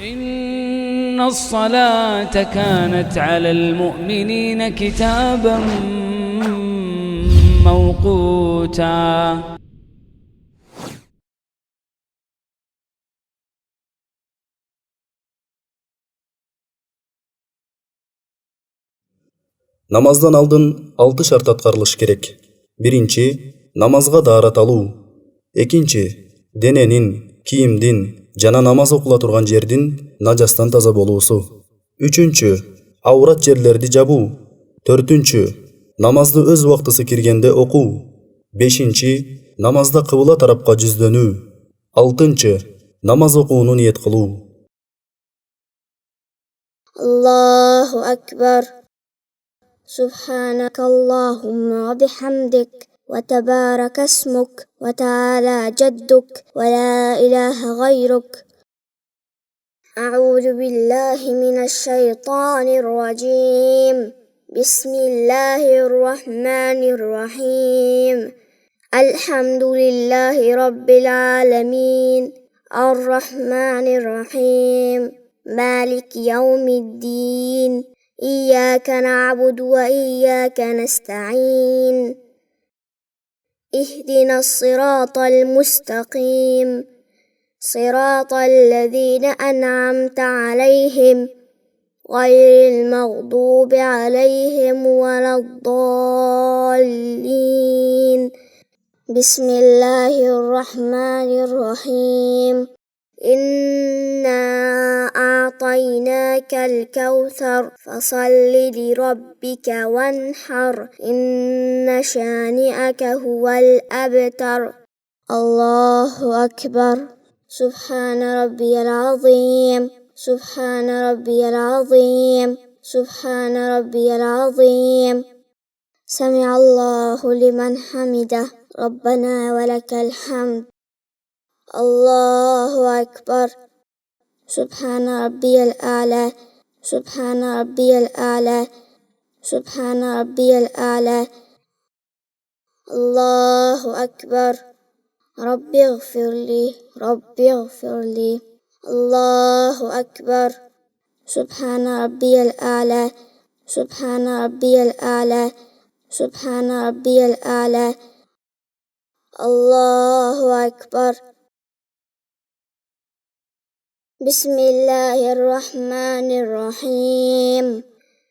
إن الصلاة كانت على المؤمنين كتابا موقوتا. Намаздан алдын 6 шарт аткарылыш керек. Биринчи, намазга даарат алуу. Экинчи, дененин, кийимдин жана намаз окула турган жердин нажастан таза болуусу. Үчүнчү, аурат жерлерди жабуу. Төртүнчү, намазды өз убактысы киргенде окуу. Бешинчи, намазда кыбла тарапка жүздөнүү. Алтынчы, намаз окууну ниет кылуу. Аллаху акбар. سبحانك اللهم وبحمدك وتبارك اسمك وتعالى جدك ولا إله غيرك. أعوذ بالله من الشيطان الرجيم. بسم الله الرحمن الرحيم. الحمد لله رب العالمين الرحمن الرحيم مالك يوم الدين إياك نعبد وإياك نستعين اهدنا الصراط المستقيم صراط الذين أنعمت عليهم غير المغضوب عليهم ولا الضالين. بسم الله الرحمن الرحيم. إنا أعطيناك الكوثر فصل لربك وانحر إن شانئك هو الأبتر. الله أكبر. سبحان ربي العظيم سبحان ربي العظيم سبحان ربي العظيم. سمع الله لمن حمده ربنا ولك الحمد. الله أكبر. سبحان ربي الأعلى سبحان ربي الأعلى سبحان ربي الأعلى. الله أكبر. ربي اغفر لي ربي اغفر لي. الله أكبر. سبحان ربي الأعلى سبحان ربي الأعلى سبحان ربي الأعلى. الله أكبر. بسم الله الرحمن الرحيم.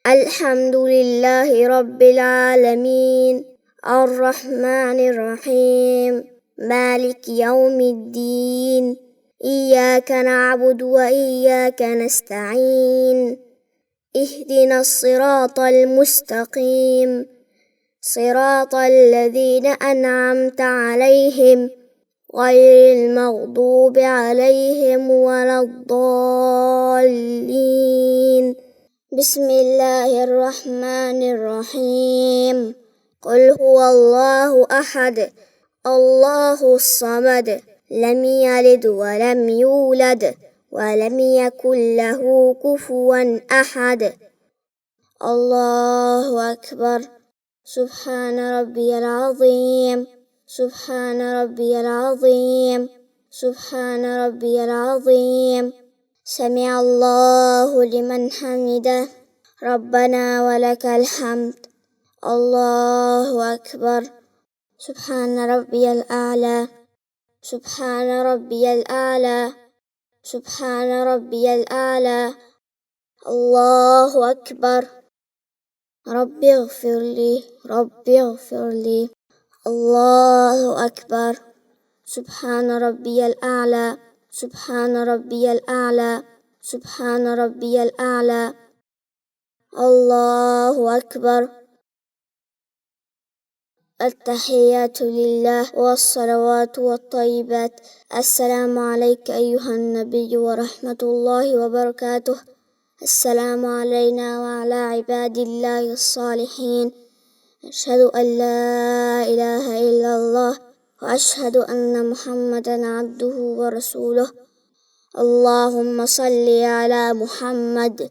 الحمد لله رب العالمين الرحمن الرحيم مالك يوم الدين إياك نعبد وإياك نستعين اهدنا الصراط المستقيم صراط الذين أنعمت عليهم غير المغضوب عليهم ولا الضالين. بسم الله الرحمن الرحيم. قل هو الله أحد الله الصمد لم يلد ولم يولد ولم يكن له كفوا أحد. الله أكبر. سبحان ربي العظيم سبحان ربي العظيم سبحان ربي العظيم. سمع الله لمن حمده ربنا ولك الحمد. الله أكبر. سبحان ربي الأعلى سبحان ربي الأعلى سبحان ربي الأعلى. الله أكبر. ربي اغفر لي ربي اغفر لي. الله أكبر. سبحان ربي الأعلى سبحان ربي الأعلى سبحان ربي الأعلى. الله أكبر. التحيات لله والصلوات والطيبات. السلام عليك أيها النبي ورحمة الله وبركاته. السلام علينا وعلى عباد الله الصالحين. أشهد أن لا إله إلا الله وأشهد أن محمدا عبده ورسوله. اللهم صل على محمد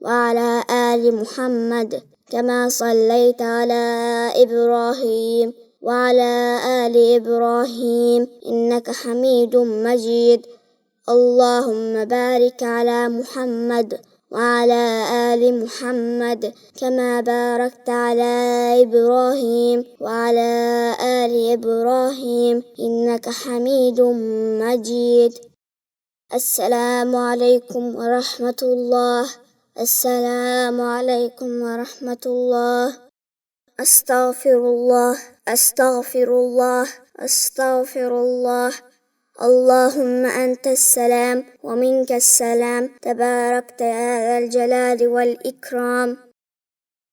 وعلى آل محمد كما صليت على إبراهيم وعلى آل إبراهيم إنك حميد مجيد. اللهم بارك على محمد وعلى آل محمد كما باركت على إبراهيم وعلى آل إبراهيم إنك حميد مجيد. السلام عليكم ورحمة الله. السلام عليكم ورحمة الله. أستغفر الله أستغفر الله أستغفر الله. اللهم أنت السلام ومنك السلام تباركت يا ذا الجلال والإكرام.